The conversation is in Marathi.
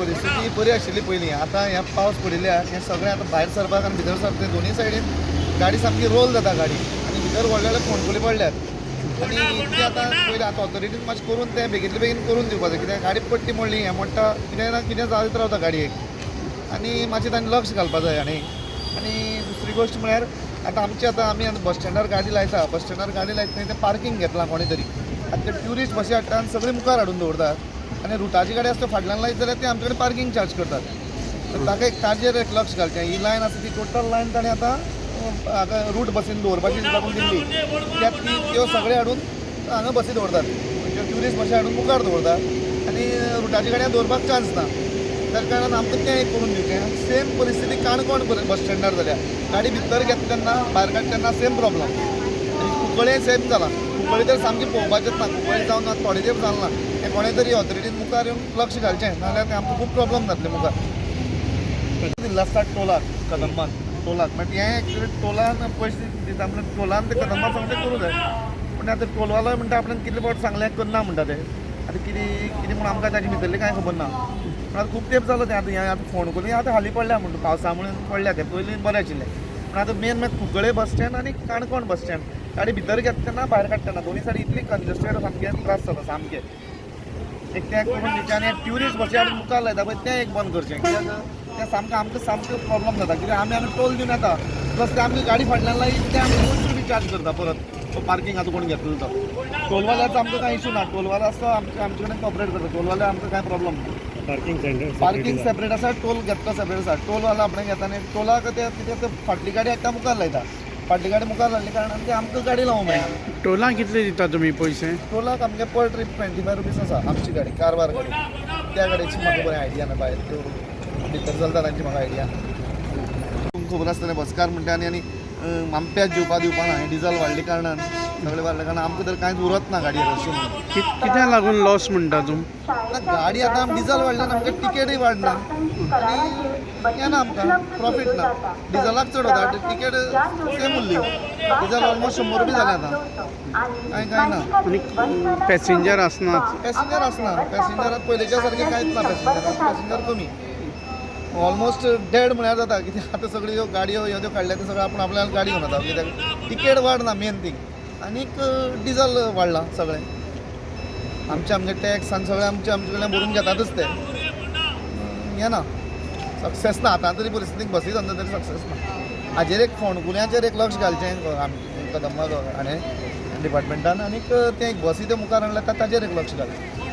परिस्थिती बरी आशिल्ली पयलीं. आतां ह्या पावस पडिल्ल्यान हें सगळें आतां भायर सरपाक आनी भितर सरपाक दोनूय सायडीन गाडी सामकी रोल जाता गाडी आनी भितर व्हडले व्हडले फोंडकुली पडल्यात. आनी इतली आतां पयलीं आतां ऑथॉरिटीन मातशें करून तें बेगीतले बेगीन करून दिवपाक जाय. कित्याक गाडी पडटी मोडली हें मोडटा कितें ना कितें जायत रावता गाडयेक आनी मातशें तांणी लक्ष घालपाक जाय. आनी दुसरी गोश्ट म्हळ्यार आतां आमी आतां बस स्टँडार गाडी लायता. बस स्टँडार गाडी लायता थंय तें पार्किंग घेतलां कोणी तरी. आतां ते ट्युरिस्ट बसी हाडटा आनी सगळीं मुखार हाडून दवरतात आनी रुटाची गाडी आसता फाटल्यान लायत जाल्यार ते आमचे कडेन पार्किंग चार्ज करतात. ताका ताजेर एक लक्ष घालचें. ही लायन आसा ती टोटल लायन ताणें आतां रूट बसीन दवरपाची लागून दिल्ली. कित्याक त्यो सगळे हाडून हांगा बसी दवरतात. त्यो ट्युरिस्ट बसी हाडून मुखार दवरतात आनी रुटाची गाडयां दवरपाक चान्स ना. त्या कारणान आमकां तें एक करून दिवचें. सेम परिस्थिती काणकोण बस स्टँडार जाल्या. गाडी भितर घेता तेन्ना भायर काडटा तेन्ना सेम प्रॉब्लम. कुंकळ्ळें सेम जाला. कुंकळ्ळी तर सामकी पळोवपाचेंच ना. कुंकळ्ळी जावन आतां थोडे तेंप जालें ना. हें कोणें तरी ऑथॉरिटीन मुखार येवन लक्ष घालचें नाजाल्यार तें आमकां खूब प्रॉब्लम जातले मुखार. दिल्लो आसता टोलाक कदंबान टोलाक मागीर हें एक्चुली टोलान पयशे दिता म्हणून टोलान ते कदंबा सगळें करूं जाय. पूण आतां टोलवालोय म्हणटा आपल्यान कितले फावट सांगलें करना म्हणटा ते. आतां कितें म्हणून आमकां ताचे भितरलें कांय खबर ना. पूण आतां खूब तेंप जालो तें आतां हें आतां फोंडकुली आतां हालीं पडल्या म्हणटा पावसामुळे पडल्या तें पयलीं बरें आशिल्लें. पूण आतां मेन म्हळ्यार कुंकळे बस स्टँड आनी काणकोण बस स्टँड गाडी भितर घेता तेन्ना भायर काडटा तेन्ना दोनी सायडी इतली कंजस्टेड सामके त्रास जाता सामके. एक तें करून दिवचें आनी ट्युरिस्ट बसी हाडून मुखार लायता पळय तें एक बंद करचें. कित्याक तें सामकें आमकां सामको प्रॉब्लम जाता. कित्याक आमी टोल दिवन येता प्लस ते आमकां गाडी फाटल्यान लायत ते आमी 200 बी चार्ज करता परत पार्किंग आतां कोण घेतलो तो. टोलवाल्याचो आमकां कांय इशू ना. टोलवालो आसता आमचे कडेन कॉपरेट करता. टोलवाले आमकां कांय प्रॉब्लम ना. पार्किंग सेपरेट आसा टोल घेतलो सेपरेट आसा. टोलवालो आपणें घेता आनी टोलाक ते कितें फाटली गाडी हाडटा मुखार लायता. फाटली गाडी मुखार लायल्या कारणान ते आमकां गाडी लावंक मेळना. टोलां कितले दिता तुमी पयशे? टोलाक आमगे पर ट्रीप 25 रुपीज आसा. आमची गाडी कारवार गाडी त्या गाडयेची म्हाका बरी आयडिया ना. भायर त्यो भितर चलता तांची म्हाका आयडिया तुमकां खबर आसतलें बसकार म्हणटा आनी मामप्याक जेवपा दिवपा ना. हें डिझल वाडल्या कारणान सगळें वाडल्या कारणान आमकां तर कांयच उरत ना गाडयेर अशें. कित्याक लागून लॉस म्हणटा तूं? गाडी आतां डिझल वाडल्यान आमकां टिकेटूय वाडना आनी येना आमकां प्रॉफीट ना. डिझलाक चड वता टिकेट सेम उरली. डिझल ऑलमोस्ट 100 रुपया जालें आतां. कांय ना. आनी पॅसेंजर आसनात. पॅसेंजर आसना. पॅसेंजराक पयलींच्या सारकें कांयच ना. पॅसेंजर कमी ऑलमोस्ट डेड म्हळ्यार जाता. कित्याक आतां सगळ्यो गाडयो ह्यो काडल्या त्यो सगळ्यो आपूण आपल्याक गाडी घेवन वता. कित्याक टिकेट वाडना मेन थींग आनीक डिझल वाडलां सगळें. आमचे टॅक्स आनी सगळें आमचे कडल्यान भरून घेतातच ते. येना सक्सेस ना. आतां तरी परिस्थितीक बसी धंदो तरी सक्सेस ना. हाजेर एक फोंडकुल्याचेर एक लक्ष घालचें कदंबा हाणें डिपार्टमेंटान आनीक तें एक बसी ते मुखार हाडल्या ताजेर एक लक्ष घालचें.